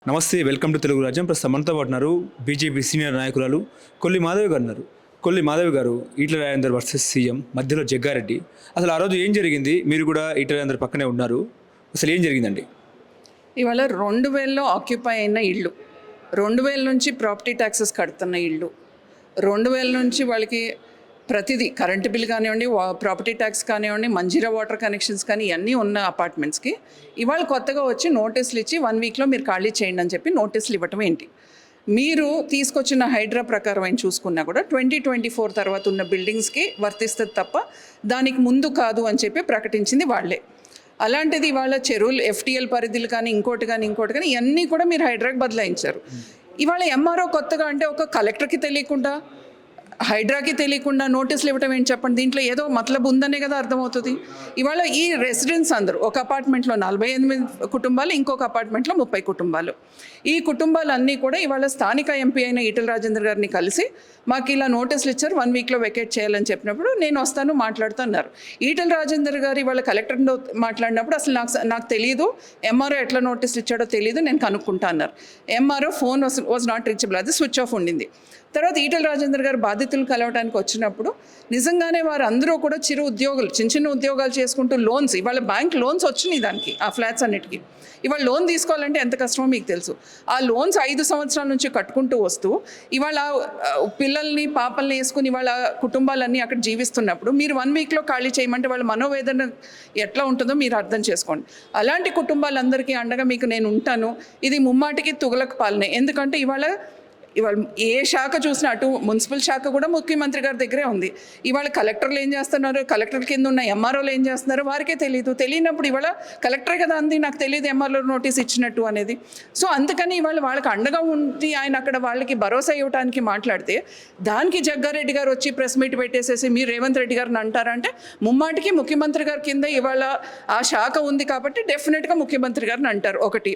నమస్తే, welcome to Telugu రాజ్యం. ప్రస్తుతం మనతో పాటు ఉన్నారు బీజేపీ సీనియర్ నాయకురాలు కొల్లి మాధవి గారు ఉన్నారు. కొల్లి మాధవి గారు, ఈటెల రాజేందర్ వర్సెస్ సీఎం, మధ్యలో జగ్గారెడ్డి. అసలు ఆ రోజు ఏం జరిగింది? మీరు కూడా ఈటెల రాజేందర్ పక్కనే ఉన్నారు. అసలు ఏం జరిగిందండి? ఇవాళ 2000లో ఆక్యుపై అయిన ఇళ్ళు, 2000 నుంచి ప్రాపర్టీ ట్యాక్సెస్ కడుతున్న ఇళ్ళు, 2000 నుంచి వాళ్ళకి ప్రతిదీ కరెంటు బిల్ కానివ్వండి, ప్రాపర్టీ ట్యాక్స్ కానివ్వండి, మంజీరా వాటర్ కనెక్షన్స్ కానీ ఇవన్నీ ఉన్న అపార్ట్మెంట్స్కి ఇవాళ కొత్తగా వచ్చి నోటీసులు ఇచ్చి 1 వీక్లో మీరు ఖాళీ చేయండి అని చెప్పి నోటీసులు ఇవ్వటం ఏంటి? మీరు తీసుకొచ్చిన హైడ్రా ప్రకారం ఆయన చూసుకున్నా కూడా 2024 తర్వాత ఉన్న బిల్డింగ్స్కి వర్తిస్తుంది తప్ప దానికి ముందు కాదు అని చెప్పి ప్రకటించింది వాళ్ళే. అలాంటిది ఇవాళ చెరువులు, ఎఫ్టీఎల్ పరిధులు కానీ ఇంకోటి కానీ ఇవన్నీ కూడా మీరు హైడ్రాకి బదలాయించారు. ఇవాళ ఎంఆర్ఓ కొత్తగా అంటే ఒక కలెక్టర్కి తెలియకుండా, హైడ్రాకి తెలియకుండా నోటీసులు ఇవ్వటం ఏంటి చెప్పండి? దీంట్లో ఏదో మతలబు ఉందనే కదా అర్థమవుతుంది. ఇవాళ ఈ రెసిడెంట్స్ అందరూ ఒక అపార్ట్మెంట్లో 48 కుటుంబాలు, ఇంకొక అపార్ట్మెంట్లో 30 కుటుంబాలు. ఈ కుటుంబాలన్నీ కూడా ఇవాళ స్థానిక ఎంపీ అయిన ఈటెల రాజేందర్ గారిని కలిసి మాకు ఇలా నోటీసులు ఇచ్చారు, 1 వీక్లో వెకేట్ చేయాలని చెప్పినప్పుడు నేను వస్తాను మాట్లాడుతున్నారు. ఈటెల రాజేందర్ గారు ఇవాళ కలెక్టర్తో మాట్లాడినప్పుడు అసలు నాకు తెలియదు, ఎంఆర్ఓ ఎట్లా నోటీసులు ఇచ్చాడో తెలియదు, నేను కనుక్కుంటా అన్నారు. MRO phone was not reachable, అది స్విచ్ ఆఫ్ ఉండింది. తర్వాత ఈటెల రాజేందర్ గారు బాధితులు కలవడానికి వచ్చినప్పుడు నిజంగానే వారు అందరూ కూడా చిన్న చిన్న ఉద్యోగాలు చేసుకుంటూ లోన్స్, ఇవాళ బ్యాంక్ లోన్స్ వచ్చినాయి దానికి, ఆ ఫ్లాట్స్ అన్నిటికీ. ఇవాళ లోన్ తీసుకోవాలంటే ఎంత కష్టమో మీకు తెలుసు. ఆ లోన్స్ 5 సంవత్సరాల నుంచి కట్టుకుంటూ వస్తూ ఇవాళ పిల్లల్ని పాపల్ని వేసుకుని ఇవాళ కుటుంబాలన్నీ అక్కడ జీవిస్తున్నప్పుడు మీరు 1 వీక్లో ఖాళీ చేయమంటే వాళ్ళ మనోవేదన ఎట్లా ఉంటుందో మీరు అర్థం చేసుకోండి. అలాంటి కుటుంబాలందరికీ అండగా మీకు నేను ఉంటాను. ఇది ముమ్మాటికి తుగలక పాలనే. ఎందుకంటే ఇవాళ ఏ శాఖ చూసినా, అటు మున్సిపల్ శాఖ కూడా ముఖ్యమంత్రి గారి దగ్గరే ఉంది. ఇవాళ కలెక్టర్లు ఏం చేస్తున్నారు, కలెక్టర్ కింద ఉన్న ఎంఆర్ఓలు ఏం చేస్తున్నారో వారికే తెలియనప్పుడు ఇవాళ కలెక్టరే కదా అంది నాకు తెలియదు ఎంఆర్ఓ నోటీస్ ఇచ్చినట్టు అనేది. సో అందుకని ఇవాళ వాళ్ళకి అండగా ఉండి ఆయన అక్కడ వాళ్ళకి భరోసా ఇవ్వడానికి మాట్లాడితే దానికి జగ్గారెడ్డి గారు వచ్చి ప్రెస్ మీట్ పెట్టేసేసి మీరు రేవంత్ రెడ్డి గారిని అంటారంటే ముమ్మాటికి ముఖ్యమంత్రి గారి కింద ఇవాళ ఆ శాఖ ఉంది కాబట్టి డెఫినెట్గా ముఖ్యమంత్రి గారిని అంటారు. ఒకటి.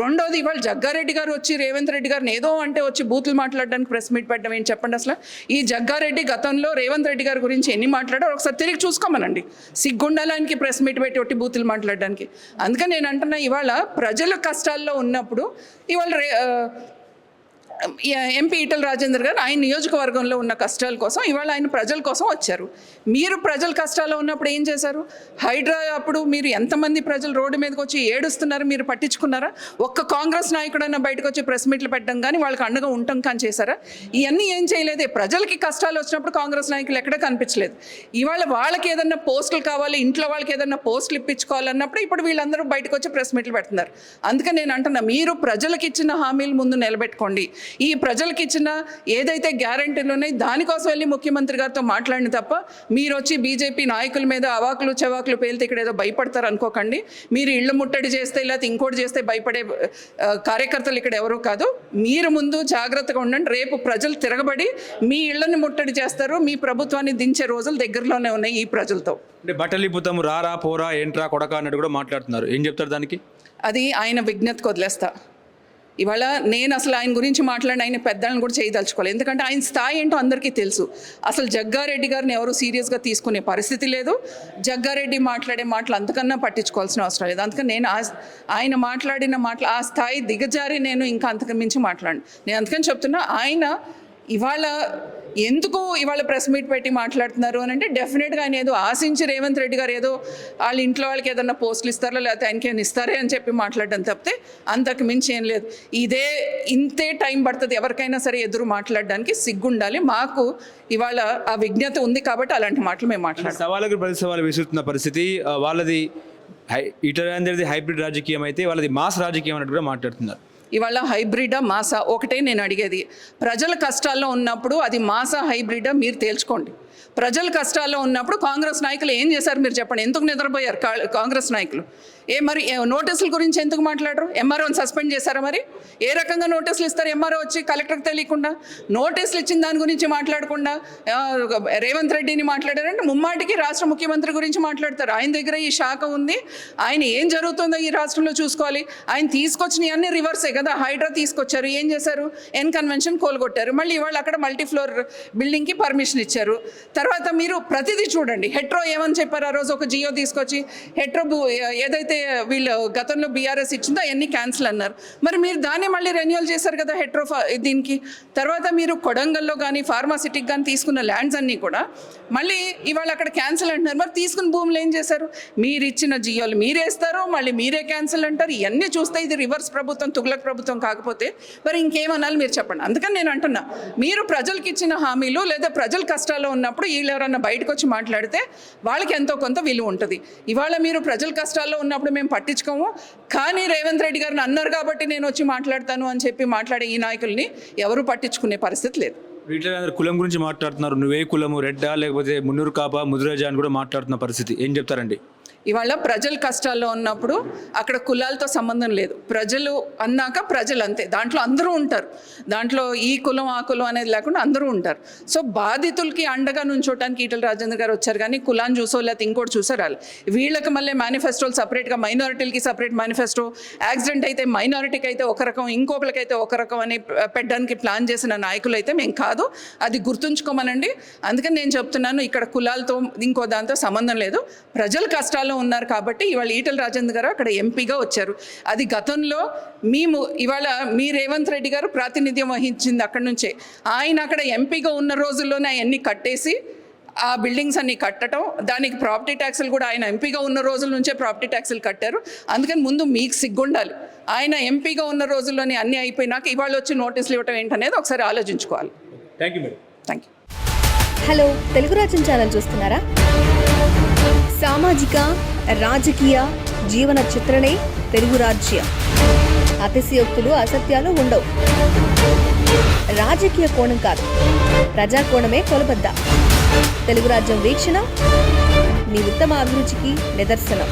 రెండోది, ఇవాళ జగ్గారెడ్డి గారు వచ్చి రేవంత్ రెడ్డి గారిని ఏదో అంటే వచ్చి బూతులు మాట్లాడడానికి ప్రెస్ మీట్ పెట్టడం ఏంటి చెప్పండి? అసలు ఈ జగ్గారెడ్డి గతంలో రేవంత్ రెడ్డి గారి గురించి ఎన్ని మాట్లాడారో ఒకసారి తిరిగి చూసుకోమనండి. సిగ్గుండాలానికి ప్రెస్ మీట్ పెట్టి ఒట్టి బూతులు మాట్లాడడానికి. అందుకని నేను అంటున్నా, ఇవాళ ప్రజల కష్టాల్లో ఉన్నప్పుడు ఇవాళ ఎంపీ ఈటెల రాజేందర్ గారు ఆయన నియోజకవర్గంలో ఉన్న కష్టాల కోసం ఇవాళ ఆయన ప్రజల కోసం వచ్చారు. మీరు ప్రజల కష్టాల్లో ఉన్నప్పుడు ఏం చేశారు? హైడ్రా అప్పుడు మీరు ఎంతమంది ప్రజలు రోడ్డు మీదకి వచ్చి ఏడుస్తున్నారు, మీరు పట్టించుకున్నారా? ఒక్క కాంగ్రెస్ నాయకుడైనా బయటకు వచ్చి ప్రెస్ మీట్లు పెట్టడం కానీ వాళ్ళకి అండగా ఉండటం కానీ చేశారా? ఇవన్నీ ఏం చేయలేదే. ప్రజలకి కష్టాలు వచ్చినప్పుడు కాంగ్రెస్ నాయకులు ఎక్కడా కనిపించలేదు. ఇవాళ వాళ్ళకి ఏదన్నా పోస్టులు కావాలి, ఇంట్లో వాళ్ళకి ఏదన్నా పోస్టులు ఇప్పించుకోవాలన్నప్పుడు ఇప్పుడు వీళ్ళందరూ బయటకు వచ్చి ప్రెస్ మీట్లు పెడుతున్నారు. అందుకని నేను అంటున్నా, మీరు ప్రజలకు ఇచ్చిన హామీలు ముందు నిలబెట్టుకోండి. ఈ ప్రజలకు ఇచ్చిన ఏదైతే గ్యారంటీలు ఉన్నాయి దానికోసం వెళ్ళి ముఖ్యమంత్రి గారితో మాట్లాడిన తప్ప మీరు వచ్చి బీజేపీ నాయకుల మీద అవాకులు చవాకులు పేలితే ఇక్కడ ఏదో భయపడతారు అనుకోకండి. మీరు ఇళ్ళు ముట్టడి చేస్తే లేకపోతే ఇంకోటి చేస్తే భయపడే కార్యకర్తలు ఇక్కడ ఎవరూ కాదు. మీరు ముందు జాగ్రత్తగా ఉండండి. రేపు ప్రజలు తిరగబడి మీ ఇళ్లని ముట్టడి చేస్తారు. మీ ప్రభుత్వాన్ని దించే రోజులు దగ్గరలోనే ఉన్నాయి ఈ ప్రజలతో. అంటే బట్టలిపుతాము, రారా పోరా ఏంట్రా కొడక అన్నట్టు కూడా మాట్లాడుతున్నారు. ఏం చెప్తారు దానికి? అది ఆయన విజ్ఞతకు వదిలేస్తా. ఇవాళ నేను అసలు ఆయన గురించి మాట్లాడిన ఆయన పెద్దలను కూడా చేయదలుచుకోవాలి. ఎందుకంటే ఆయన స్థాయి ఏంటో అందరికీ తెలుసు. అసలు జగ్గారెడ్డి గారిని ఎవరు సీరియస్గా తీసుకునే పరిస్థితి లేదు. జగ్గారెడ్డి మాట్లాడే మాటలు అంతకన్నా పట్టించుకోవాల్సిన అవసరం లేదు. అందుకని నేను ఆయన మాట్లాడిన మాటలు ఆ స్థాయి దిగజారి నేను ఇంకా అంతకు మించి మాట్లాడను. నేను అందుకని చెప్తున్నా, ఆయన ఇవాళ ఎందుకు ఇవాళ ప్రెస్ మీట్ పెట్టి మాట్లాడుతున్నారు అని అంటే డెఫినెట్గా ఆయన ఏదో ఆశించి రేవంత్ రెడ్డి గారు ఏదో వాళ్ళ ఇంట్లో వాళ్ళకి ఏదన్నా పోస్టులు ఇస్తారో లేకపోతే ఆయనకి ఏమైనా ఇస్తారే అని చెప్పి మాట్లాడడం తప్పితే అంతకు మించి ఏం లేదు. ఇంతే టైం పడుతుంది ఎవరికైనా సరే ఎదురు మాట్లాడడానికి. సిగ్గుండాలి. మాకు ఇవాళ ఆ విజ్ఞత ఉంది కాబట్టి అలాంటి మాటలు మేము మాట్లాడాలి. సవాళ్ళకు ప్రతి సవాలు విసురుతున్న పరిస్థితి వాళ్ళది. ఈటెల రాజేందర్ది హైబ్రిడ్ రాజకీయం అయితే వాళ్ళది మాస్ రాజకీయం అన్నట్టు కూడా మాట్లాడుతున్నారు. ఇవాళ హైబ్రిడా మాసా ఒకటే నేను అడిగేది. ప్రజల కష్టాల్లో ఉన్నప్పుడు అది మాసా హైబ్రిడా మీరు తేల్చుకోండి. ప్రజల కష్టాల్లో ఉన్నప్పుడు కాంగ్రెస్ నాయకులు ఏం చేశారు మీరు చెప్పండి? ఎందుకు నిద్రపోయారు కాంగ్రెస్ నాయకులు? మరి నోటీసుల గురించి ఎందుకు మాట్లాడరు? ఎంఆర్ఓని సస్పెండ్ చేశారా? మరి ఏ రకంగా నోటీసులు ఇస్తారు? ఎంఆర్ఓ వచ్చి కలెక్టర్కి తెలియకుండా నోటీసులు ఇచ్చిన దాని గురించి మాట్లాడకుండా రేవంత్ రెడ్డిని మాట్లాడారంటే ముమ్మాటికి రాష్ట్ర ముఖ్యమంత్రి గురించి మాట్లాడతారు. ఆయన దగ్గర ఈ శాఖ ఉంది, ఆయన ఏం జరుగుతుందో ఈ రాష్ట్రంలో చూసుకోవాలి. ఆయన తీసుకొచ్చినవి అన్నీ రివర్సే కదా. హైడ్రా తీసుకొచ్చారు, ఏం చేశారు? ఎన్ కన్వెన్షన్ కోల్గొట్టారు. మళ్ళీ ఇవాళ అక్కడ మల్టీ ఫ్లోర్ బిల్డింగ్కి పర్మిషన్ ఇచ్చారు. తర్వాత మీరు ప్రతిదీ చూడండి. హెట్రో ఏమని చెప్పారు ఆ రోజు, ఒక జియో తీసుకొచ్చి హెట్రో ఏదైతే వీళ్ళు గతంలో బీఆర్ఎస్ ఇచ్చిందో అవన్నీ క్యాన్సిల్ అన్నారు. మరి మీరు దాన్ని మళ్ళీ రెన్యూవల్ చేశారు కదా హెట్రో దీనికి. తర్వాత మీరు కొడంగల్లో కానీ ఫార్మాసిటీకి కానీ తీసుకున్న ల్యాండ్స్ అన్నీ కూడా మళ్ళీ ఇవాళ అక్కడ క్యాన్సిల్ అంటున్నారు. మరి తీసుకున్న భూములు ఏం చేశారు? మీరు ఇచ్చిన జియోలు మీరేస్తారు, మళ్ళీ మీరే క్యాన్సిల్ అంటారు. ఇవన్నీ చూస్తే ఇది రివర్స్ ప్రభుత్వం, తుగ్లక్ ప్రభుత్వం కాకపోతే మరి ఇంకేమనాలి మీరు చెప్పండి. అందుకని నేను అంటున్నా, మీరు ప్రజలకు ఇచ్చిన హామీలు లేదా ప్రజలు కష్టాల్లో ఉన్నప్పుడు వీళ్ళు ఎవరన్నా బయటకు వచ్చి మాట్లాడితే వాళ్ళకి ఎంతో కొంత విలువ ఉంటుంది. ఇవాళ మీరు ప్రజల కష్టాల్లో ఉన్నప్పుడు మేము పట్టించుకోము, కానీ రేవంత్ రెడ్డి గారిని అన్నారు కాబట్టి నేను వచ్చి మాట్లాడతాను అని చెప్పి మాట్లాడే ఈ నాయకుల్ని ఎవరు పట్టించుకునే పరిస్థితి లేదు. ఇట్లా అందరు కులం గురించి మాట్లాడుతున్నారు. నువ్వే కులము, రెడ్డా లేకపోతే మున్నూరు కాపా, ముదిరాజా అని కూడా మాట్లాడుతున్న పరిస్థితి ఏం చెప్తారండి? ఇవాళ ప్రజలు కష్టాల్లో ఉన్నప్పుడు అక్కడ కులాలతో సంబంధం లేదు. ప్రజలు అన్నాక ప్రజలు అంతే, దాంట్లో అందరూ ఉంటారు. దాంట్లో ఈ కులం ఆ కులం అనేది లేకుండా అందరూ ఉంటారు. సో బాధితులకి అండగా నుంచోటానికి ఈటల రాజేందర్ గారు వచ్చారు, కానీ కులాన్ని చూసో లేకపోతే ఇంకోటి చూసారు. వీళ్ళకి మళ్ళీ మేనిఫెస్టోలు సపరేట్గా, మైనారిటీలకి సపరేట్ మేనిఫెస్టో, యాక్సిడెంట్ అయితే మైనారిటీకి అయితే ఒక రకం, ఇంకొకరికైతే ఒక రకం అని పెట్టడానికి ప్లాన్ చేసిన నాయకులు అయితే మేము కాదు. అది గుర్తుంచుకోమనండి. అందుకని నేను చెప్తున్నాను, ఇక్కడ కులాలతో ఇంకో దాంతో సంబంధం లేదు. ప్రజలు కష్టాల్లో ఉన్నారు కాబట్టి ఇవాళ ఈటల రాజేందర్ గారు అక్కడ ఎంపీగా వచ్చారు. అది గతంలో మేము ఇవాళ మీ రేవంత్ రెడ్డి గారు ప్రాతినిధ్యం వహించింది అక్కడి నుంచే. ఆయన అక్కడ ఎంపీగా ఉన్న రోజుల్లోనే అవన్నీ కట్టేసి ఆ బిల్డింగ్స్ అన్ని కట్టడం, దానికి ప్రాపర్టీ ట్యాక్సులు కూడా ఆయన ఎంపీగా ఉన్న రోజుల నుంచే ప్రాపర్టీ ట్యాక్సులు కట్టారు. అందుకని ముందు మీకు సిగ్గుండాలి. ఆయన ఎంపీగా ఉన్న రోజుల్లోనే అన్నీ అయిపోయినాక ఇవాళ వచ్చి నోటీసులు ఇవ్వటం ఏంటనేది ఒకసారి ఆలోచించుకోవాలి. Thank you madam. Thank you. Hello, Telugu రాజ్యం ఛానల్ చూస్తున్నారా? సామాజిక, రాజకీయ, జీవన చిత్రణే తెలుగు రాజ్యం. అతిశయోక్తులు, అసత్యాలు ఉండవు. రాజకీయ కోణం కాదు, ప్రజా కోణమే కొలబద్ద. తెలుగు రాజ్యం వీక్షణ మీ ఉత్తమ అభిరుచికి నిదర్శనం.